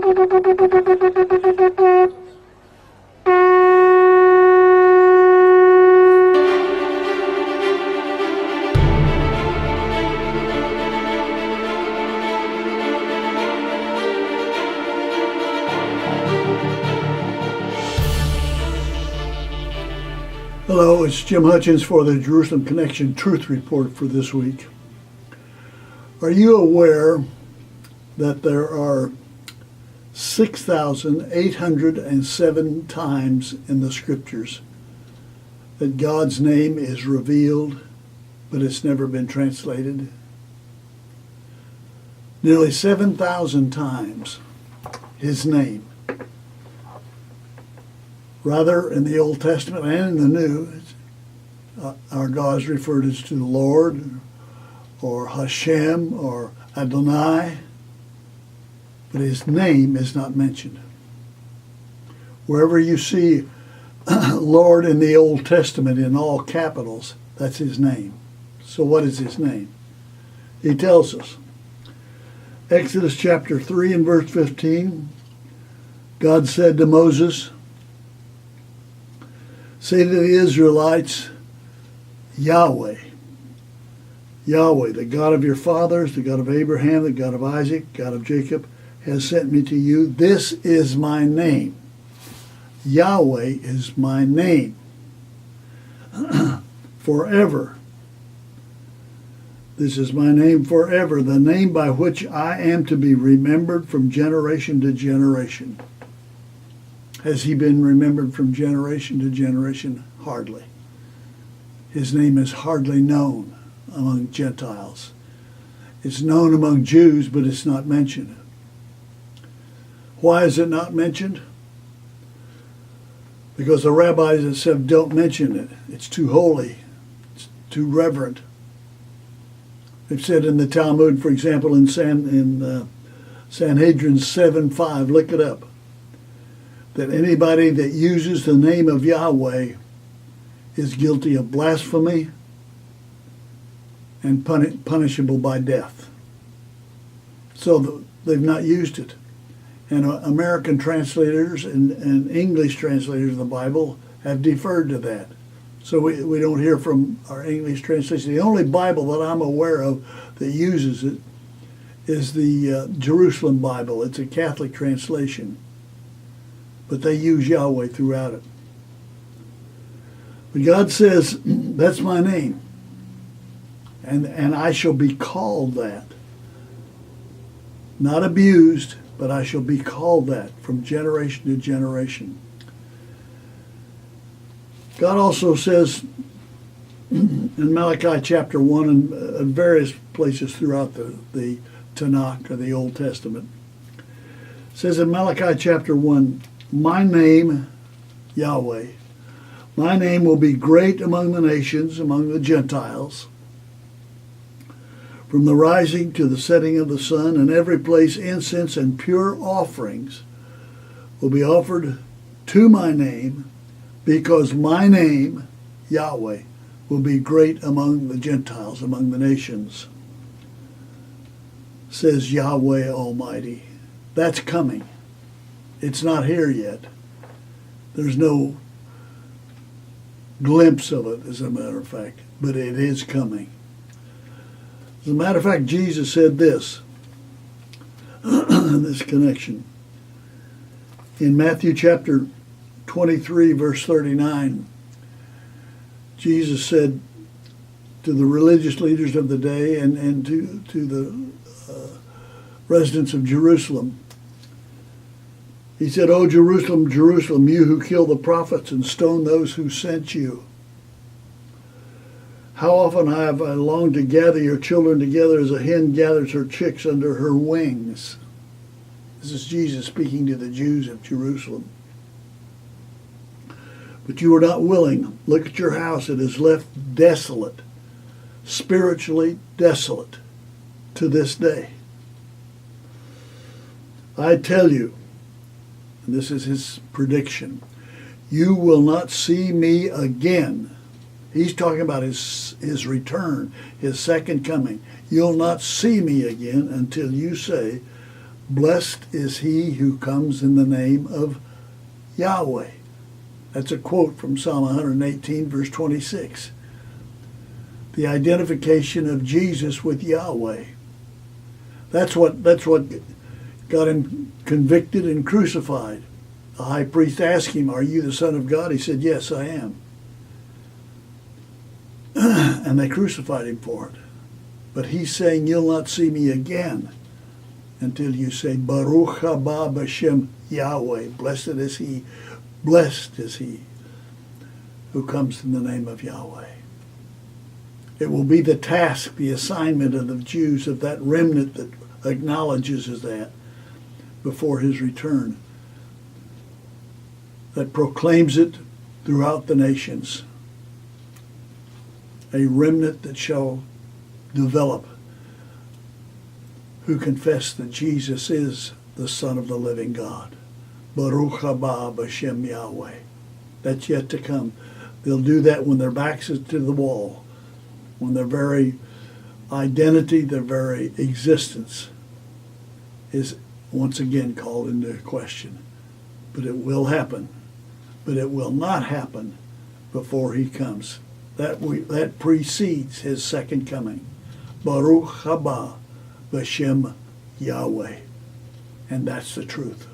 Hello, it's Jim Hutchins for the Jerusalem Connection Truth Report for this week. Are you aware that there are 6,807 times in the Scriptures that God's name is revealed, but it's never been translated? Nearly 7,000 times His name. Rather, in the Old Testament and in the New, our God is referred as to the Lord, or Hashem, or Adonai, but His name is not mentioned. Wherever you see Lord in the Old Testament in all capitals, that's His name. So what is His name? He tells us. Exodus chapter 3 and verse 15, God said to Moses, "Say to the Israelites, Yahweh, Yahweh, the God of your fathers, the God of Abraham, the God of Isaac, God of Jacob, has sent me to you. This is my name." Yahweh is my name. Forever. This is my name forever, the name by which I am to be remembered from generation to generation. Has He been remembered from generation to generation? Hardly. His name is hardly known among Gentiles. It's known among Jews, but it's not mentioned. Why is it not mentioned? Because the rabbis have said, don't mention it. It's too holy. It's too reverent. They've said in the Talmud, for example, in Sanhedrin 7:5, look it up, that anybody that uses the name of Yahweh is guilty of blasphemy and punishable by death. So they've not used it. And American translators and English translators of the Bible have deferred to that. So we don't hear from our English translation. The only Bible that I'm aware of that uses it is the Jerusalem Bible. It's a Catholic translation. But they use Yahweh throughout it. But God says, that's my name. And I shall be called that. Not abused, but I shall be called that from generation to generation. God also says in Malachi chapter 1 and various places throughout the Tanakh or the Old Testament, says in Malachi chapter 1, my name, Yahweh, my name will be great among the nations, among the Gentiles. From the rising to the setting of the sun, in every place incense and pure offerings will be offered to my name, because my name, Yahweh, will be great among the Gentiles, among the nations, says Yahweh Almighty. That's coming. It's not here yet. There's no glimpse of it, as a matter of fact, but it is coming. As a matter of fact, Jesus said this, in this connection. In Matthew chapter 23, verse 39, Jesus said to the religious leaders of the day and to the residents of Jerusalem, He said, "O Jerusalem, Jerusalem, you who kill the prophets and stone those who sent you. How often have I longed to gather your children together as a hen gathers her chicks under her wings." This is Jesus speaking to the Jews of Jerusalem. "But you were not willing. Look at your house. It is left desolate, spiritually desolate to this day. I tell you," and this is his prediction, "you will not see me again." He's talking about his return, his second coming. "You'll not see me again until you say, Blessed is he who comes in the name of Yahweh. That's a quote from Psalm 118, verse 26. The identification of Jesus with Yahweh. That's what got him convicted and crucified. The high priest asked him, "Are you the Son of God?" He said, "Yes, I am." And they crucified him for it. But he's saying, "You'll not see me again until you say, Baruch haba b'shem Yahweh. Blessed is he who comes in the name of Yahweh." It will be the task, the assignment of the Jews, of that remnant that acknowledges that before his return, that proclaims it throughout the nations. A remnant that shall develop, who confess that Jesus is the Son of the living God. Baruch haba b'shem Yahweh. That's yet to come. They'll do that when their backs are to the wall, when their very identity, their very existence is once again called into question. But it will happen. But it will not happen before he comes. That precedes his second coming. Baruch haba b'shem Yahweh. And that's the truth.